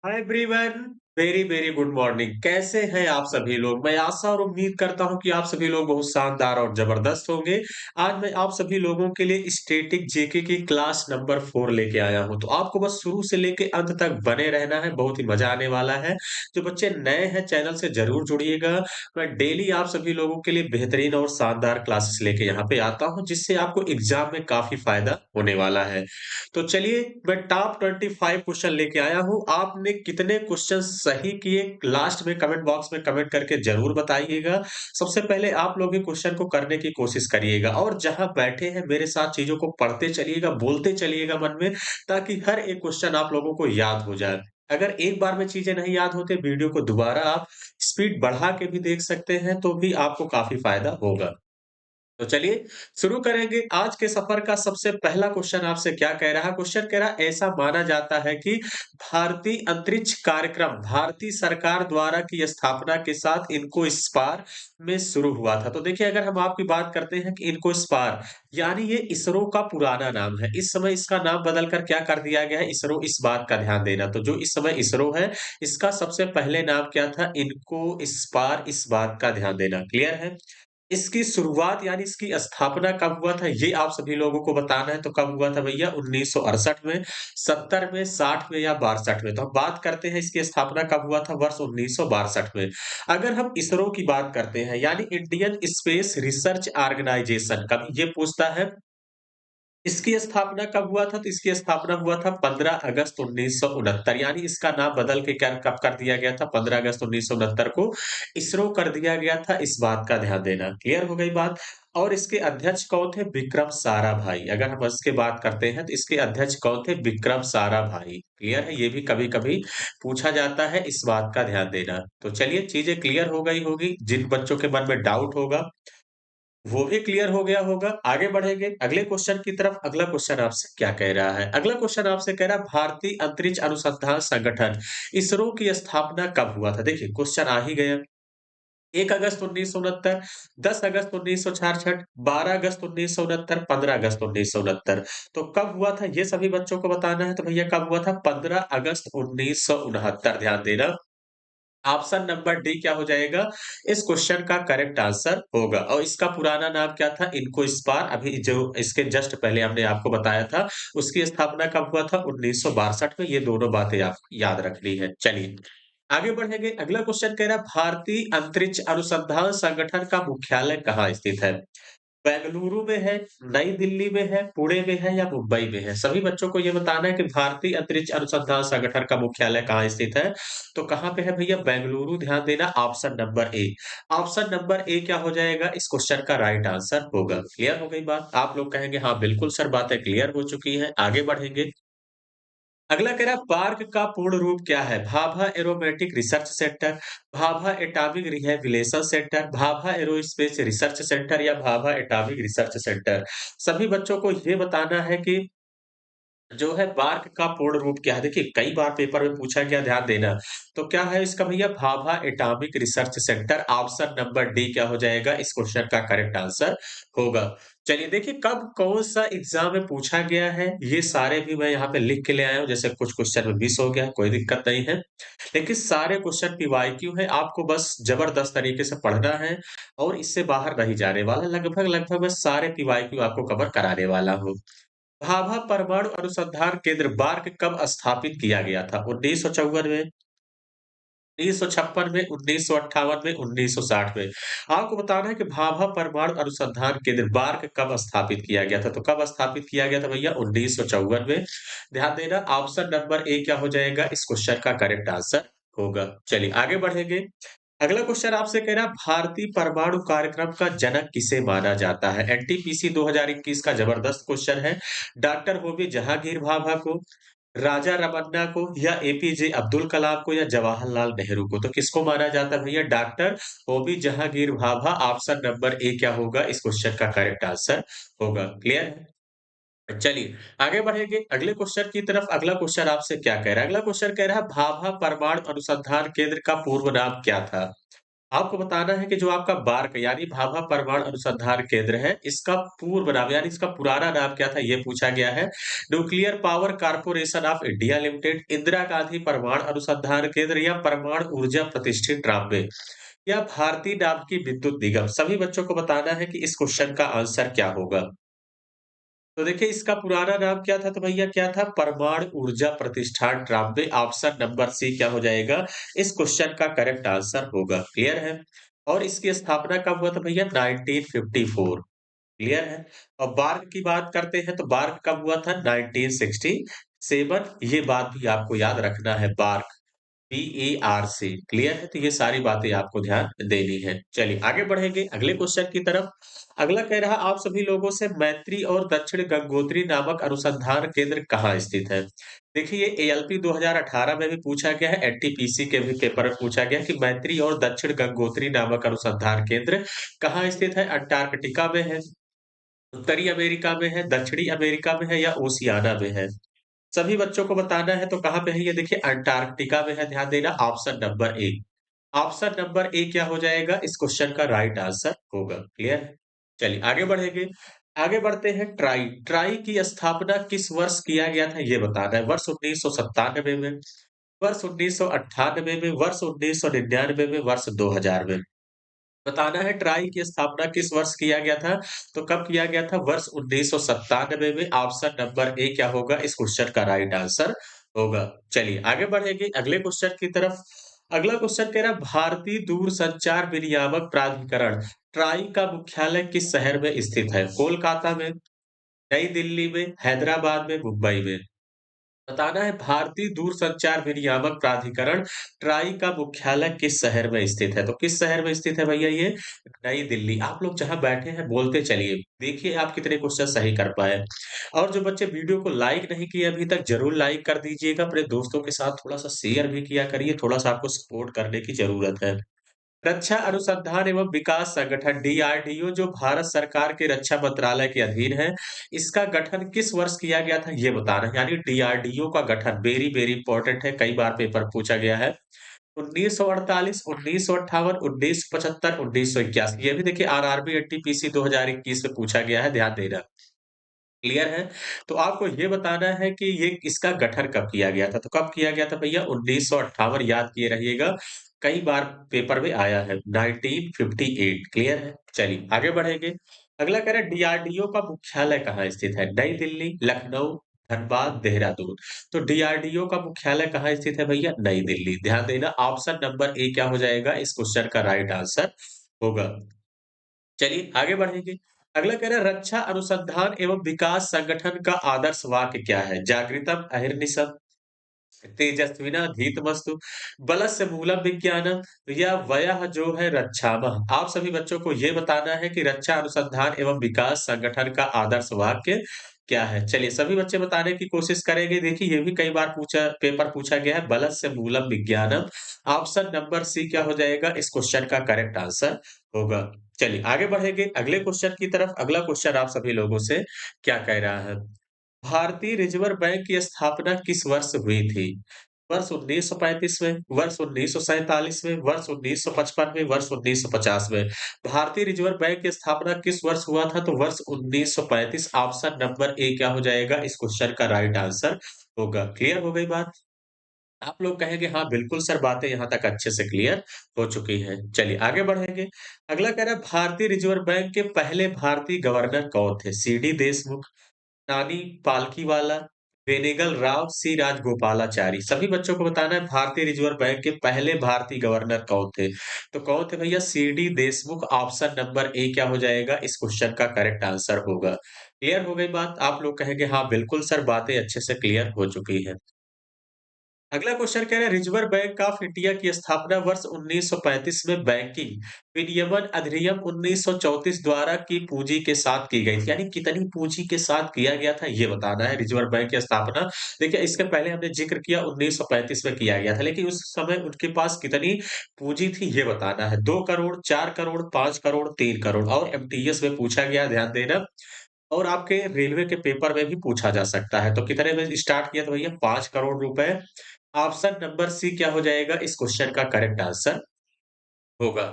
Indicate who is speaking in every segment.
Speaker 1: Hi everyone, very very good morning. कैसे हैं आप सभी लोग? मैं आशा और उम्मीद करता हूं कि आप सभी लोग बहुत शानदार और जबरदस्त होंगे। आज मैं आप सभी लोगों के लिए स्टैटिक जीके की क्लास नंबर 4 लेके आया हूं। तो आपको बस शुरू से लेके अंत तक बने रहना है, बहुत ही मजा आने वाला है। जो बच्चे नए हैं चैनल से जरूर जुड़िएगा। मैं डेली आप सभी लोगों के लिए बेहतरीन और शानदार क्लासेस लेके यहाँ पे आता हूँ, जिससे आपको एग्जाम में काफी फायदा होने वाला है। तो चलिए, मैं टॉप 25 क्वेश्चन लेके आया हूँ। आपने कितने क्वेश्चन सही किए लास्ट में कमेंट बॉक्स में कमेंट करके जरूर बताइएगा। सबसे पहले आप लोग ही क्वेश्चन को करने की कोशिश करिएगा और जहां बैठे हैं मेरे साथ चीजों को पढ़ते चलिएगा, बोलते चलिएगा मन में, ताकि हर एक क्वेश्चन आप लोगों को याद हो जाए। अगर एक बार में चीजें नहीं याद होते, वीडियो को दोबारा आप स्पीड बढ़ा के भी देख सकते हैं, तो भी आपको काफी फायदा होगा। तो चलिए शुरू करेंगे। आज के सफर का सबसे पहला क्वेश्चन आपसे क्या कह रहा है? क्वेश्चन कह रहा है, ऐसा माना जाता है कि भारतीय अंतरिक्ष कार्यक्रम भारतीय सरकार द्वारा की स्थापना के साथ इनको स्पार में शुरू हुआ था। तो देखिए, अगर हम आपकी बात करते हैं कि इनको स्पार यानी ये इसरो का पुराना नाम है। इस समय इसका नाम बदल कर क्या कर दिया गया है? इसरो। इस बात का ध्यान देना। तो जो इस समय इसरो है, इसका सबसे पहले नाम क्या था? इनको स्पार। इस बात का ध्यान देना। क्लियर है? इसकी शुरुआत यानी इसकी स्थापना कब हुआ था, ये आप सभी लोगों को बताना है। तो कब हुआ था भैया? 1968 में, 70 में, 60 में या 62 में? तो हम बात करते हैं इसकी स्थापना कब हुआ था, वर्ष 1962 में। अगर हम इसरो की बात करते हैं यानी इंडियन स्पेस रिसर्च ऑर्गेनाइजेशन, कभी ये पूछता है इसकी स्थापना कब हुआ था, तो इसकी स्थापना हुआ था 15 अगस्त 1969। यानी इसका नाम बदल के क्या कब कर दिया गया था? 15 अगस्त 1969 को इसरो कर दिया गया था। इस बात का ध्यान देना। क्लियर हो गई बात? और इसके अध्यक्ष कौन थे? विक्रम साराभाई। अगर हम इसके बात करते हैं तो इसके अध्यक्ष कौन थे? विक्रम साराभाई। क्लियर है? ये भी कभी कभी पूछा जाता है, इस बात का ध्यान देना। तो चलिए, चीजें क्लियर हो गई होगी। जिन बच्चों के मन में डाउट होगा वो भी क्लियर हो गया होगा। आगे बढ़ेंगे अगले क्वेश्चन की तरफ। अगला क्वेश्चन आपसे क्या कह रहा है? अगला क्वेश्चन आपसे कह रहा है, भारतीय अंतरिक्ष अनुसंधान संगठन इसरो की स्थापना कब हुआ था? देखिए, क्वेश्चन आ ही गया। 1 अगस्त 1969, 10 अगस्त 1966, 12 अगस्त 1969, 15 अगस्त 1969। तो कब हुआ था ये सभी बच्चों को बताना है। तो भैया कब हुआ था? 15 अगस्त 1969। ध्यान देना। ऑप्शन नंबर डी क्या हो जाएगा? इस क्वेश्चन का करेक्ट आंसर होगा। और इसका पुराना नाम क्या था? इनको स्पार। अभी जो इसके जस्ट पहले हमने आपको बताया था, उसकी स्थापना कब हुआ था? 1962 में। ये दोनों बातें आप याद रखनी है। चलिए आगे बढ़ेंगे। अगला क्वेश्चन कह रहा है, भारतीय अंतरिक्ष अनुसंधान संगठन का मुख्यालय कहाँ स्थित है? बेंगलुरु में है, नई दिल्ली में है, पुणे में है या मुंबई में है? सभी बच्चों को ये बताना है कि भारतीय अंतरिक्ष अनुसंधान संगठन का मुख्यालय कहाँ स्थित है। तो कहाँ पे है भैया? बेंगलुरु। ध्यान देना। Option number A. Option number A क्या हो जाएगा? इस क्वेश्चन का राइट आंसर होगा। क्लियर हो गई बात? आप लोग कहेंगे हाँ बिल्कुल सर, बातें क्लियर हो चुकी है। आगे बढ़ेंगे। अगला कह रहा है, पार्क का पूर्ण रूप क्या है? Bhabha aerobatic research centre, Bhabha atomic rehabilitation centre, Bhabha aerospace research centre या भाभा एटॉमिक रिसर्च सेंटर? सभी बच्चों को ये बताना है कि जो है बार्क का पूर्ण रूप क्या है? देखिए, कई बार पेपर में पूछा गया, ध्यान देना। तो क्या है इसका भैया? Bhabha atomic research centre. Option number D क्या हो जाएगा? इस क्वेश्चन का करेक्ट आंसर होगा। चलिए देखिए, कब कौन-सा एग्ज़ाम में पूछा गया है, ये सारे भी मैं यहाँ पे लिख के ले आया हूँ। जैसे कुछ क्वेश्चन में मिस हो गया, कोई दिक्कत नहीं है। लेकिन सारे क्वेश्चन पीवाईक्यू हैं, आपको बस जबरदस्त तरीके से पढ़ना है और इससे बाहर नहीं जाने वाला। लगभग-लगभग मैं सारे पीवाईक्यू आपको कवर कराने वाला हूँ। भाभा परमाणु अनुसंधान केंद्र बार्क कब स्थापित किया गया था? 1954 में, 1956 में, 1958 में, 1960 में? आपको बताना है कि भाभा परमाणु अनुसंधान केंद्र बार्क कब स्थापित किया गया था। तो कब स्थापित किया गया था भैया? 1954 में। ध्यान देना। ऑप्शन नंबर ए क्या हो जाएगा? इस क्वेश्चन का करेक्ट आंसर होगा। चलिए आगे बढ़ेंगे। अगला क्वेश्चन आपसे कह रहा है, भारतीय परमाणु कार्यक्रम का जनक किसे माना जाता है? एनटीपीसी 2021 का जबरदस्त क्वेश्चन है। डॉक्टर होमी जहांगीर भाभा को, राजा रमन्ना को या एपीजे अब्दुल कलाम को या जवाहरलाल नेहरू को? तो किसको माना जाता है भैया? Doctor Homi Jahangir Bhabha. Option number A क्या होगा? इस क्वेश्चन का करेक्ट आंसर होगा। क्लियर है? चलिए आगे बढ़ेंगे अगले क्वेश्चन की तरफ। अगला क्वेश्चन आपसे क्या कह रहा है? अगला क्वेश्चन कह रहा है, भाभा परमाणु अनुसंधान केंद्र का पूर्व नाम क्या था? आपको बताना है कि जो आपका बार्क यानी भाभा परमाणु अनुसंधान केंद्र है, इसका पूर्व नाम यानी इसका पुराना नाम क्या था, ये पूछा गया है। Nuclear power corporation of India limited, Indira Gandhi परमाणु अनुसंधान केंद्र या परमाणु ऊर्जा प्रतिष्ठित ट्रांबे या भारतीय नाम की विद्युत निगम। सभी बच्चों को बताना है कि इस क्वेश्चन का आंसर क्या होगा। तो देखिए इसका पुराना नाम क्या था तो भैया क्या था परमाणु ऊर्जा प्रतिष्ठान ट्रांबे। ऑप्शन नंबर सी क्या हो जाएगा इस क्वेश्चन का करेक्ट आंसर होगा। क्लियर है। और इसकी स्थापना कब हुआ था भैया 1954। क्लियर है। और बार्क की बात करते हैं तो बार्क कब हुआ था 1967। ये बात भी आपको याद रखना है बार्क BARC। क्लियर है। तो ये सारी बातें आपको ध्यान देनी है। चलिए आगे बढ़ेंगे अगले क्वेश्चन की तरफ। अगला कह रहा आप सभी लोगों से मैत्री और दक्षिण गंगोत्री नामक अनुसंधान केंद्र कहाँ स्थित है। देखिए ये ALP 2018 में भी पूछा गया है, NTPC के भी पेपर में पूछा गया कि मैत्री और दक्षिण गंगोत्री नामक अनुसंधान केंद्र कहाँ स्थित है। अंटार्कटिका में है, उत्तरी अमेरिका में है, दक्षिणी अमेरिका में है या ओशियाना में है। सभी बच्चों को बताना है तो कहाँ पे है ये देखिए अंटार्कटिका में है। ध्यान देना option number A. Option number A क्या हो जाएगा इस क्वेश्चन का राइट आंसर होगा। क्लियर है। चलिए आगे बढ़ेंगे। आगे बढ़ते हैं ट्राई। ट्राई की स्थापना किस वर्ष किया गया था ये बताना है। वर्ष 1997 में, वर्ष 1998 में, वर्ष 1999 में, वर्ष 2000 में। बताना है ट्राई की स्थापना किस वर्ष किया गया था। तो कब किया गया था वर्ष 1997 में। ऑप्शन नंबर ए क्या होगा इस क्वेश्चन का राइट आंसर होगा। चलिए आगे बढ़ेंगे अगले क्वेश्चन की तरफ। अगला क्वेश्चन कह रहा है भारतीय दूरसंचार विनियामक प्राधिकरण ट्राई का मुख्यालय किस शहर में स्थित है। कोलकाता में, नई दिल्ली में, हैदराबाद में, मुंबई में। बताना है भारतीय दूरसंचार विनियामक प्राधिकरण ट्राई का मुख्यालय किस शहर में स्थित है। तो किस शहर में स्थित है भैया ये नई दिल्ली। आप लोग जहां बैठे हैं बोलते चलिए, देखिए आप कितने क्वेश्चन सही कर पाए। और जो बच्चे वीडियो को लाइक नहीं किए अभी तक जरूर लाइक कर दीजिएगा। अपने दोस्तों के साथ थोड़ा सा शेयर भी किया करिए, थोड़ा सा आपको सपोर्ट करने की जरूरत है। रक्षा अनुसंधान एवं विकास संगठन DRDO जो भारत सरकार के रक्षा मंत्रालय के अधीन है, इसका गठन किस वर्ष किया गया था ये बताना है। यानी DRDO का गठन वेरी वेरी इंपॉर्टेंट है, कई बार पेपर पूछा गया है। 1948, 1958, 1975, 1981। ये भी देखिए RRB NTPC 2021 में पूछा गया है, ध्यान देना। क्लियर है। तो आपको ये बताना है कि ये इसका गठन कब किया गया था। तो कब किया गया था भैया 1958। याद किए रहिएगा, कई बार पेपर में आया है 1958। क्लियर है। चलिए आगे बढ़ेंगे। अगला कह रहे हैं DRDO का मुख्यालय कहाँ स्थित है। नई दिल्ली, लखनऊ, धनबाद, देहरादून। तो DRDO का मुख्यालय कहाँ स्थित है भैया नई दिल्ली। ध्यान देना ऑप्शन नंबर ए क्या हो जाएगा इस क्वेश्चन का राइट आंसर होगा। चलिए आगे बढ़ेंगे। अगला कह रहा है रक्षा अनुसंधान एवं विकास संगठन का आदर्श वाक्य क्या है। जागृतम अहिर्निशम, तेजस्विना धीतमस्तु, बलस्य मूलम विज्ञानम या वयः जो है रक्षामः। आप सभी बच्चों को ये बताना है कि रक्षा अनुसंधान एवं विकास संगठन का आदर्श वाक्य क्या है। चलिए सभी बच्चे बताने की कोशिश करेंगे। देखिए ये भी कई बार पेपर पूछा गया है बलस्य मूलम विज्ञानम। ऑप्शन नंबर सी क्या हो जाएगा इस क्वेश्चन का करेक्ट आंसर होगा। चलिए आगे बढ़ेंगे अगले क्वेश्चन की तरफ। अगला क्वेश्चन आप सभी लोगों से क्या कह रहा है। भारतीय रिजर्व बैंक की स्थापना किस वर्ष हुई थी। वर्ष 1935 में, वर्ष 1947 में, वर्ष 1955 में, वर्ष 1950 में। भारतीय रिजर्व बैंक की स्थापना किस वर्ष हुआ था। तो वर्ष 1935। ऑप्शन नंबर ए क्या हो जाएगा इस क्वेश्चन का राइट आंसर होगा। क्लियर हो गई बात। आप लोग कहेंगे हाँ बिल्कुल सर बातें यहाँ तक अच्छे से क्लियर हो चुकी हैं। चलिए आगे बढ़ेंगे। अगला कह रहा है भारतीय रिजर्व बैंक के पहले भारतीय गवर्नर कौन थे। CD देशमुख, नानी पालकीवाला, वेनेगल राव, सी राजगोपालाचारी। सभी बच्चों को बताना है भारतीय रिजर्व बैंक के पहले भारतीय गवर्नर कौन थे। तो कौन थे भैया CD Deshmukh. Option number A क्या हो जाएगा इस क्वेश्चन का करेक्ट आंसर होगा। क्लियर हो गई बात। आप लोग कहेंगे हाँ बिल्कुल सर बातें अच्छे से क्लियर हो चुकी है। अगला क्वेश्चन कह रहा है रिजर्व बैंक ऑफ इंडिया की स्थापना वर्ष 1935 में बैंकिंग विनियमन अधिनियम 1934 द्वारा की पूंजी के साथ की गई थी। यानी कितनी पूंजी के साथ किया गया था ये बताना है रिजर्व बैंक की स्थापना। देखिए इसके पहले हमने जिक्र किया 1935 में किया गया था, लेकिन उस समय उनके पास कितनी पूंजी थी ये बताना है। 2 करोड़, 4 करोड़, 5 करोड़, 3 करोड़। और MTS में पूछा गया, ध्यान देना। और आपके रेलवे के पेपर में भी पूछा जा सकता है। तो कितने में स्टार्ट किया था भैया 5 करोड़ रुपए। ऑप्शन नंबर सी क्या हो जाएगा इस क्वेश्चन का करेक्ट आंसर होगा।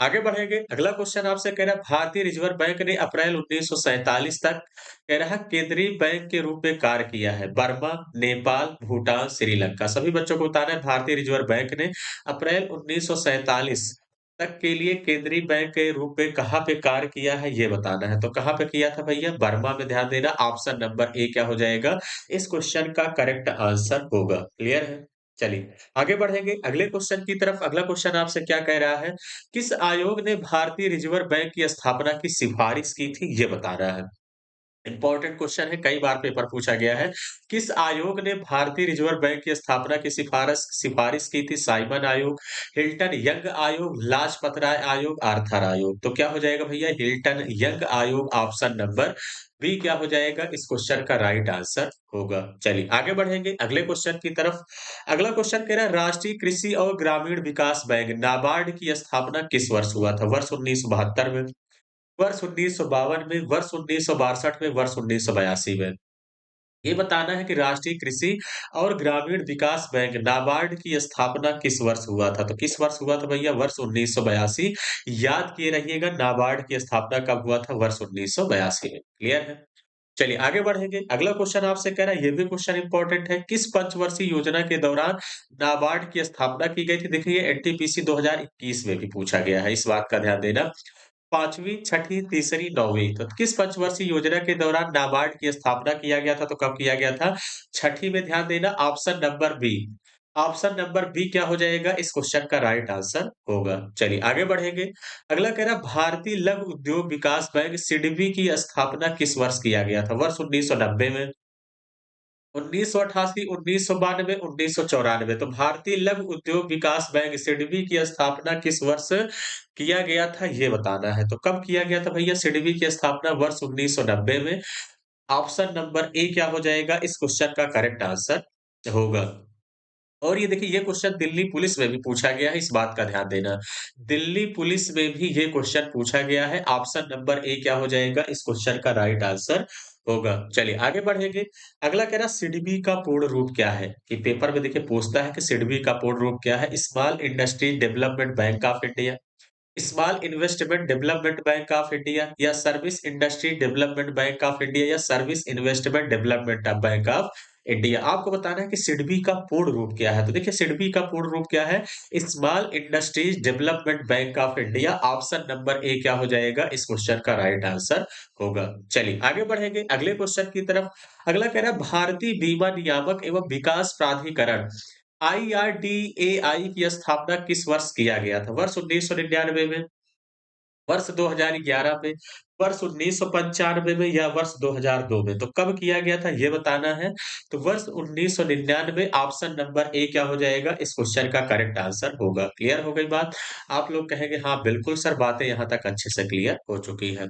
Speaker 1: आगे बढ़ेंगे, अगला क्वेश्चन आपसे कह रहा है भारतीय रिज़र्व बैंक ने अप्रैल 1947 तक कह रहा है केंद्रीय बैंक के रूप में कार्य किया है। बर्मा, नेपाल, भूटान, श्रीलंका सभी बच्चों को बताना है भारतीय रिज़र्व बैंक ने अप्रैल 1947 तक के लिए केंद्रीय बैंक के रूप में कहाँ पे कार्य किया है ये बताना है। तो कहाँ पे किया था भैया? बर्मा में ध्यान देना ऑप्शन नंबर ए क्या हो जाएगा? इस क्वेश्चन का करेक्ट आंसर होगा। क्लियर है? चलिए। आगे बढ़ेंगे अगले क्वेश्चन की तरफ। अगला क्वेश्चन आपसे क्या कह रहा है? किस आयोग ने भारतीय रिज़र्व बैंक की स्थापना की सिफारिश की थी? ये बताना है। इम्पोर्टेंट क्वेश्चन है, कई बार पेपर पूछा गया है। किस आयोग ने भारतीय रिज़र्व बैंक की स्थापना की सिफारिश सिफारिश की थी? साइमन आयोग, हिल्टन यंग आयोग, लाजपत राय आयोग, आर्थर आयोग। तो क्या हो जाएगा भैया? हिल्टन यंग आयोग ऑप्शन नंबर बी क्या हो जाएगा? इस क्वेश्चन का राइट आंसर होगा। चलिए आगे बढ़ेंगे अगले क्वेश्चन की तरफ। अगला क्वेश्चन कह रहा है राष्ट्रीय कृषि और ग्रामीण विकास बैंक नाबार्ड की स्थापना किस वर्ष हुआ था? वर्ष 1972 में, वर्ष 1952 में, वर्ष 1962 में, वर्ष 1982 में। ये बताना है कि राष्ट्रीय कृषि और ग्रामीण विकास बैंक नाबार्ड की स्थापना किस वर्ष हुआ था? तो किस वर्ष हुआ था भैया? वर्ष 1982। याद किए रहिएगा नाबार्ड की स्थापना कब हुआ था? वर्ष 1982 में। क्लियर है? चलिए आगे बढ़ेंगे। अगला क्वेश्चन आपसे कह रहा है, ये भी क्वेश्चन इंपॉर्टेंट है। किस पंचवर्षीय योजना के दौरान नाबार्ड की स्थापना की गई थी? देखिए एनटीपीसी 2021 में भी पूछा गया है, इस बात का ध्यान देना। 5वीं, 6ठी, तीसरी, 9वीं तो किस पंचवर्षीय योजना के दौरान नाबार्ड की स्थापना किया गया था? तो कब किया गया था? 6ठी में ध्यान देना option number B. Option number B क्या हो जाएगा? इस क्वेश्चन का राइट आंसर होगा। चलिए आगे बढ़ेंगे। अगला कह रहा है भारतीय लघु उद्योग विकास बैंक सिडबी की स्थापना किस वर्ष किया गया था? वर्ष 1990 में, 1988, 1992, 1994 तो भारतीय लघु उद्योग विकास बैंक सिडबी की स्थापना किस वर्ष किया गया था ये बताना है। तो कब किया गया था भैया सिडबी की स्थापना? वर्ष 1990 में। ऑप्शन नंबर ए क्या हो जाएगा? इस क्वेश्चन का करेक्ट आंसर होगा। और ये देखिए ये क्वेश्चन दिल्ली पुलिस में भी पूछा गया है, इस बात का ध्यान देना। दिल्ली पुलिस में भी ये क्वेश्चन पूछा गया है, ऑप्शन नंबर ए क्या हो जाएगा? इस क्वेश्चन का राइट आंसर होगा। चलिए आगे बढ़ेंगे। अगला कह रहा सिडबी का पूर्ण रूप क्या है? कि पेपर में देखिए पूछता है कि सिडबी का पूर्ण रूप क्या है? Small industry development bank of India, small investment development bank of India या service industry development bank of India या service investment development bank of India. आपको बताना है कि सिडबी का पूर्ण रूप क्या है? तो देखिए सिडबी का पूर्ण रूप क्या है? Small industries development bank of India. Option number A क्या हो जाएगा? इस क्वेश्चन का राइट आंसर होगा। चलिए आगे बढ़ेंगे अगले क्वेश्चन की तरफ। अगला कह रहा है भारतीय बीमा नियामक एवं विकास प्राधिकरण आईआरडीएआई की स्थापना किस वर्ष किया गया था? वर्ष 1999 में, वर्ष 2011 में, वर्ष 1995 में या वर्ष 2002 में? तो कब किया गया था ये बताना है। तो वर्ष 1999 ऑप्शन नंबर ए क्या हो जाएगा? इस क्वेश्चन का करेक्ट आंसर होगा। क्लियर हो गई बात? आप लोग कहेंगे हाँ बिल्कुल सर बातें यहाँ तक अच्छे से क्लियर हो चुकी है।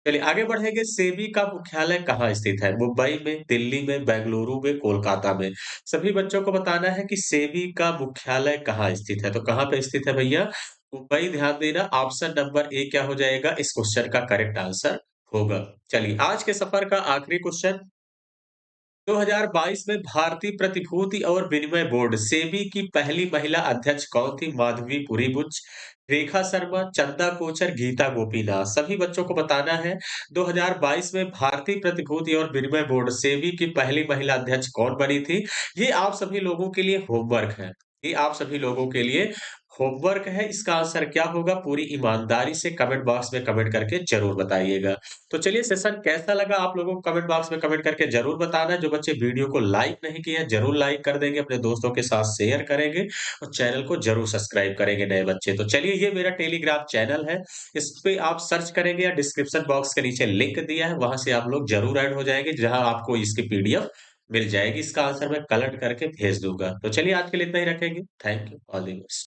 Speaker 1: चलिए आगे बढ़ेंगे, सेबी का मुख्यालय कहाँ स्थित है? मुंबई में, दिल्ली में, बेंगलुरु में, कोलकाता में। सभी बच्चों को बताना है कि सेबी का मुख्यालय कहाँ स्थित है? तो कहाँ पे स्थित है भैया? मुंबई ध्यान देना, ऑप्शन नंबर ए क्या हो जाएगा? इस क्वेश्चन का करेक्ट आंसर होगा। चलिए आज के सफर का आखिरी क्वेश्चन 2022 में भारतीय प्रतिभूति और विनिमय बोर्ड सेबी की पहली महिला अध्यक्ष कौन थी? माधवी पुरी बुच, रेखा शर्मा, चंदा कोचर, गीता गोपीनाथ। सभी बच्चों को बताना है 2022 में भारतीय प्रतिभूति और विनिमय बोर्ड सेबी की पहली महिला अध्यक्ष कौन बनी थी? ये आप सभी लोगों के लिए होमवर्क है। ये आप सभी लोगों के लिए होमवर्क है। इसका आंसर क्या होगा? पूरी ईमानदारी से कमेंट बॉक्स में कमेंट करके जरूर बताइएगा। तो चलिए सेशन कैसा लगा आप लोगों को कमेंट बॉक्स में कमेंट करके जरूर बताना। जो बच्चे वीडियो को लाइक नहीं किए हैं जरूर लाइक कर देंगे, अपने दोस्तों के साथ शेयर करेंगे और चैनल को जरूर सब्सक्राइब करेंगे नए बच्चे। तो चलिए ये मेरा टेलीग्राम चैनल है, इस पे आप सर्च करेंगे या डिस्क्रिप्शन बॉक्स के नीचे लिंक दिया है वहां से आप लोग जरूर ऐड हो जाएंगे, जहां आपको इसकी पीडीएफ मिल जाएगी। इसका आंसर मैं कलेक्ट करके भेज दूंगा। तो चलिए आज के लिए इतना ही रखेंगे। Thank you all the best.